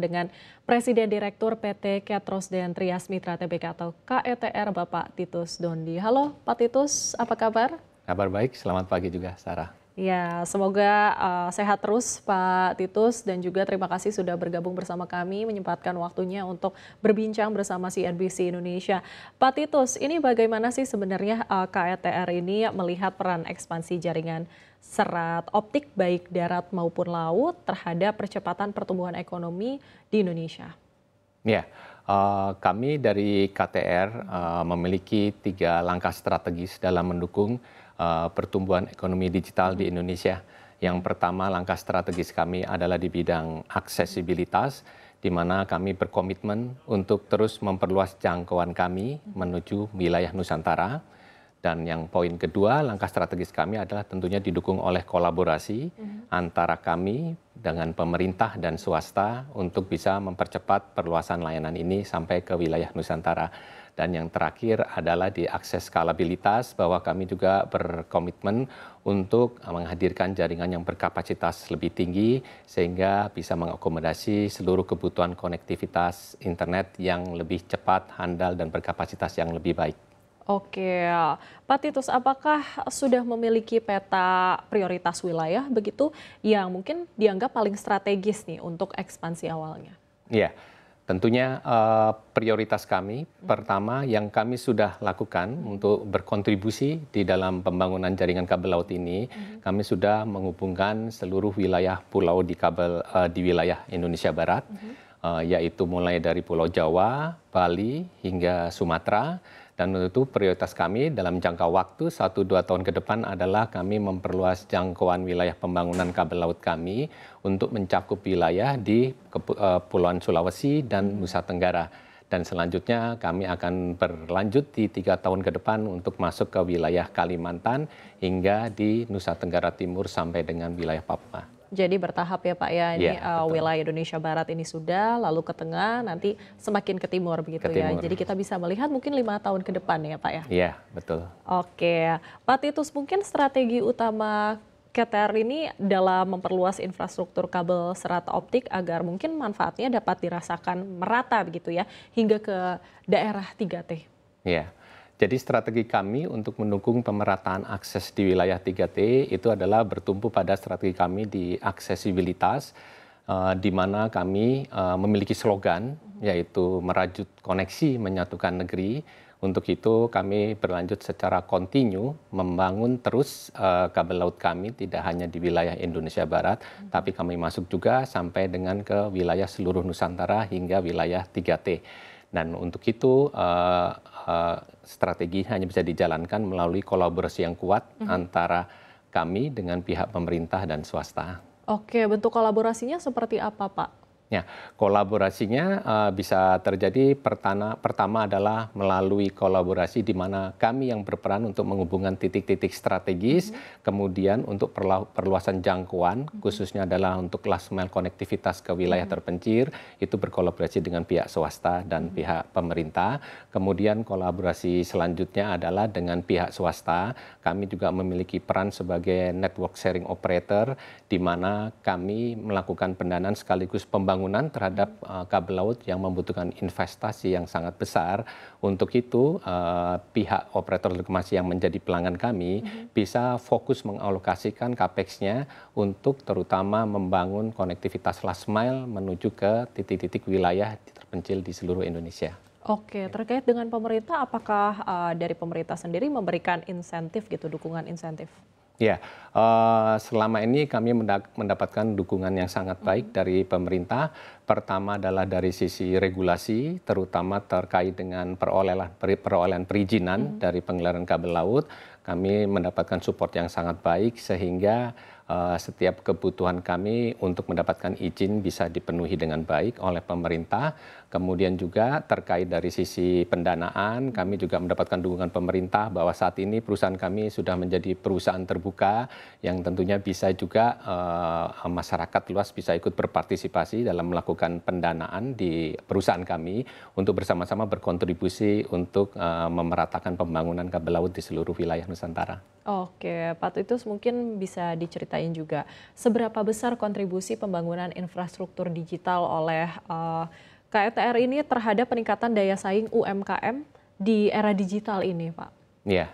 dengan Presiden Direktur PT Ketros dan Trias Mitra Tbk atau KETR Bapak Titus Dondi. Halo Pak Titus, apa kabar? Kabar baik, selamat pagi juga Sarah. Ya, semoga sehat terus Pak Titus dan juga terima kasih sudah bergabung bersama kami, menyempatkan waktunya untuk berbincang bersama CNBC Indonesia. Pak Titus, ini bagaimana sih sebenarnya KETR ini melihat peran ekspansi jaringan serat optik baik darat maupun laut terhadap percepatan pertumbuhan ekonomi di Indonesia? Ya, kami dari KTR memiliki 3 langkah strategis dalam mendukung pertumbuhan ekonomi digital di Indonesia. Yang pertama, langkah strategis kami adalah di bidang aksesibilitas, di mana kami berkomitmen untuk terus memperluas jangkauan kami menuju wilayah Nusantara. Dan yang poin kedua, langkah strategis kami adalah tentunya didukung oleh kolaborasi antara kami dengan pemerintah dan swasta untuk bisa mempercepat perluasan layanan ini sampai ke wilayah Nusantara. Dan yang terakhir adalah di akses skalabilitas, bahwa kami juga berkomitmen untuk menghadirkan jaringan yang berkapasitas lebih tinggi sehingga bisa mengakomodasi seluruh kebutuhan konektivitas internet yang lebih cepat, handal, dan berkapasitas yang lebih baik. Oke, Pak Titus, apakah sudah memiliki peta prioritas wilayah begitu yang mungkin dianggap paling strategis nih untuk ekspansi awalnya? Iya, tentunya prioritas kami pertama yang kami sudah lakukan untuk berkontribusi di dalam pembangunan jaringan kabel laut ini, kami sudah menghubungkan seluruh wilayah pulau di wilayah Indonesia Barat, yaitu mulai dari Pulau Jawa, Bali, hingga Sumatera. Dan tentu prioritas kami dalam jangka waktu 1-2 tahun ke depan adalah kami memperluas jangkauan wilayah pembangunan kabel laut kami untuk mencakup wilayah di Kepulauan Sulawesi dan Nusa Tenggara. Dan selanjutnya kami akan berlanjut di 3 tahun ke depan untuk masuk ke wilayah Kalimantan hingga di Nusa Tenggara Timur sampai dengan wilayah Papua. Jadi bertahap ya Pak ya, ini Betul. wilayah Indonesia Barat ini sudah, lalu ke tengah, nanti semakin ke timur begitu ya. Jadi kita bisa melihat mungkin 5 tahun ke depan ya Pak ya? Iya, betul. Oke, Pak Titus, mungkin strategi utama KTR ini dalam memperluas infrastruktur kabel serat optik agar mungkin manfaatnya dapat dirasakan merata begitu ya, hingga ke daerah 3T. Iya. Jadi strategi kami untuk mendukung pemerataan akses di wilayah 3T itu adalah bertumpu pada strategi kami di aksesibilitas, di mana kami memiliki slogan, yaitu merajut koneksi menyatukan negeri. Untuk itu kami berlanjut secara kontinu membangun terus kabel laut kami tidak hanya di wilayah Indonesia Barat, tapi kami masuk juga sampai dengan ke wilayah seluruh Nusantara hingga wilayah 3T. Dan untuk itu strategi hanya bisa dijalankan melalui kolaborasi yang kuat antara kami dengan pihak pemerintah dan swasta. Oke, bentuk kolaborasinya seperti apa Pak? Ya, kolaborasinya bisa terjadi pertama adalah melalui kolaborasi di mana kami yang berperan untuk menghubungkan titik-titik strategis, kemudian untuk perluasan jangkauan, khususnya adalah untuk last mile konektivitas ke wilayah terpencil, itu berkolaborasi dengan pihak swasta dan pihak pemerintah. Kemudian kolaborasi selanjutnya adalah dengan pihak swasta, kami juga memiliki peran sebagai network sharing operator, di mana kami melakukan pendanaan sekaligus pembangunan terhadap kabel laut yang membutuhkan investasi yang sangat besar. Untuk itu pihak operator telekomunikasi yang menjadi pelanggan kami bisa fokus mengalokasikan capex-nya untuk terutama membangun konektivitas last mile menuju ke titik-titik wilayah terpencil di seluruh Indonesia. Oke, terkait dengan pemerintah, apakah dari pemerintah sendiri memberikan insentif gitu, dukungan insentif? Ya, selama ini kami mendapatkan dukungan yang sangat baik dari pemerintah. Pertama adalah dari sisi regulasi, terutama terkait dengan perolehan perizinan dari penggelaran kabel laut. Kami mendapatkan support yang sangat baik sehingga setiap kebutuhan kami untuk mendapatkan izin bisa dipenuhi dengan baik oleh pemerintah. Kemudian juga terkait dari sisi pendanaan, kami juga mendapatkan dukungan pemerintah bahwa saat ini perusahaan kami sudah menjadi perusahaan terbuka yang tentunya bisa juga masyarakat luas bisa ikut berpartisipasi dalam melakukan pendanaan di perusahaan kami untuk bersama-sama berkontribusi untuk memeratakan pembangunan kabel laut di seluruh wilayah Nusantara. Oke, Pak Titus mungkin bisa diceritakan diceritain juga, seberapa besar kontribusi pembangunan infrastruktur digital oleh KETR ini terhadap peningkatan daya saing UMKM di era digital ini, Pak? Ya,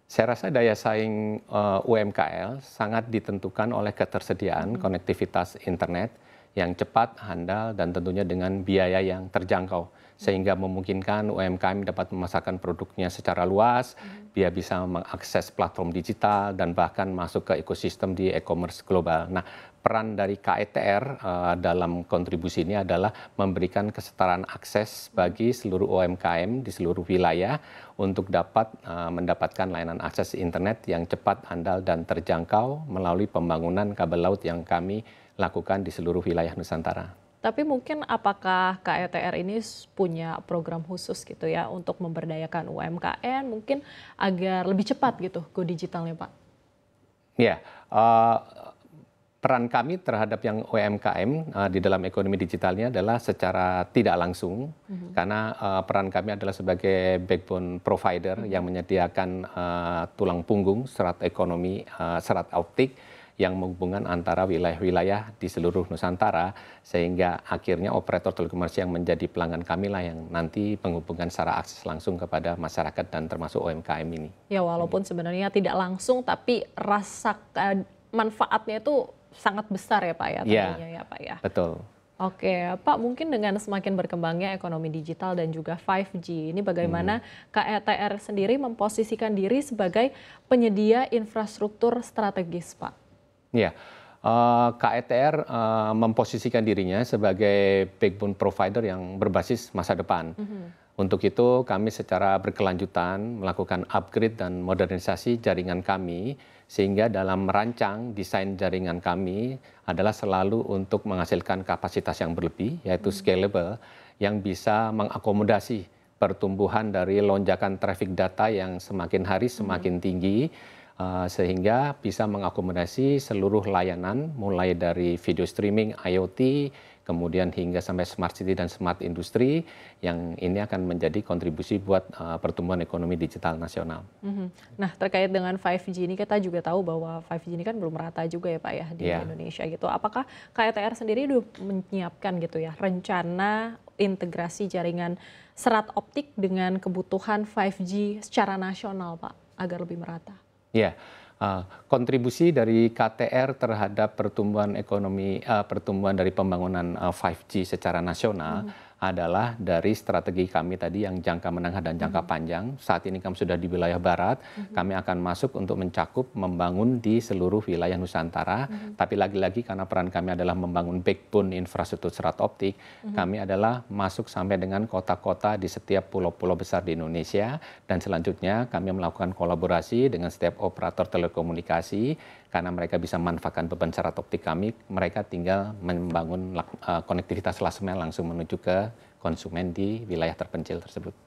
saya rasa daya saing UMKM sangat ditentukan oleh ketersediaan konektivitas internet yang cepat, handal, dan tentunya dengan biaya yang terjangkau, sehingga memungkinkan UMKM dapat memasarkan produknya secara luas, dia bisa mengakses platform digital, dan bahkan masuk ke ekosistem di e-commerce global. Nah, peran dari KETR dalam kontribusi ini adalah memberikan kesetaraan akses bagi seluruh UMKM di seluruh wilayah untuk dapat mendapatkan layanan akses internet yang cepat, handal, dan terjangkau melalui pembangunan kabel laut yang kami lakukan di seluruh wilayah Nusantara. Tapi mungkin apakah KETR ini punya program khusus gitu ya untuk memberdayakan UMKM mungkin agar lebih cepat gitu go digitalnya, Pak? Ya, peran kami terhadap yang UMKM di dalam ekonomi digitalnya adalah secara tidak langsung, karena peran kami adalah sebagai backbone provider yang menyediakan tulang punggung serat ekonomi, serat optik yang menghubungkan antara wilayah-wilayah di seluruh Nusantara, sehingga akhirnya operator telekomunikasi yang menjadi pelanggan kami lah yang nanti menghubungkan secara akses langsung kepada masyarakat dan termasuk UMKM ini. Ya walaupun sebenarnya tidak langsung, tapi rasa manfaatnya itu sangat besar ya Pak ya tentunya ya Pak ya. Betul. Oke Pak, mungkin dengan semakin berkembangnya ekonomi digital dan juga 5G, ini bagaimana KETR sendiri memposisikan diri sebagai penyedia infrastruktur strategis Pak? Ya, KETR memposisikan dirinya sebagai backbone provider yang berbasis masa depan. Untuk itu kami secara berkelanjutan melakukan upgrade dan modernisasi jaringan kami, sehingga dalam merancang desain jaringan kami adalah selalu untuk menghasilkan kapasitas yang berlebih, yaitu scalable, yang bisa mengakomodasi pertumbuhan dari lonjakan traffic data yang semakin hari semakin tinggi, sehingga bisa mengakomodasi seluruh layanan mulai dari video streaming, IoT, kemudian hingga sampai smart city dan smart industry, yang ini akan menjadi kontribusi buat pertumbuhan ekonomi digital nasional. Nah terkait dengan 5G ini kita juga tahu bahwa 5G ini kan belum merata juga ya Pak ya di Indonesia gitu. Apakah KETR sendiri udah menyiapkan gitu ya rencana integrasi jaringan serat optik dengan kebutuhan 5G secara nasional Pak agar lebih merata? Ya, kontribusi dari KTR terhadap pertumbuhan ekonomi, pertumbuhan dari pembangunan 5G secara nasional adalah dari strategi kami tadi yang jangka menengah dan jangka panjang. Saat ini kami sudah di wilayah barat, kami akan masuk untuk mencakup membangun di seluruh wilayah Nusantara. Tapi lagi-lagi karena peran kami adalah membangun backbone infrastruktur serat optik, kami adalah masuk sampai dengan kota-kota di setiap pulau-pulau besar di Indonesia. Dan selanjutnya kami melakukan kolaborasi dengan setiap operator telekomunikasi, karena mereka bisa memanfaatkan beban serat optik kami, mereka tinggal membangun konektivitas last mile langsung menuju ke konsumen di wilayah terpencil tersebut.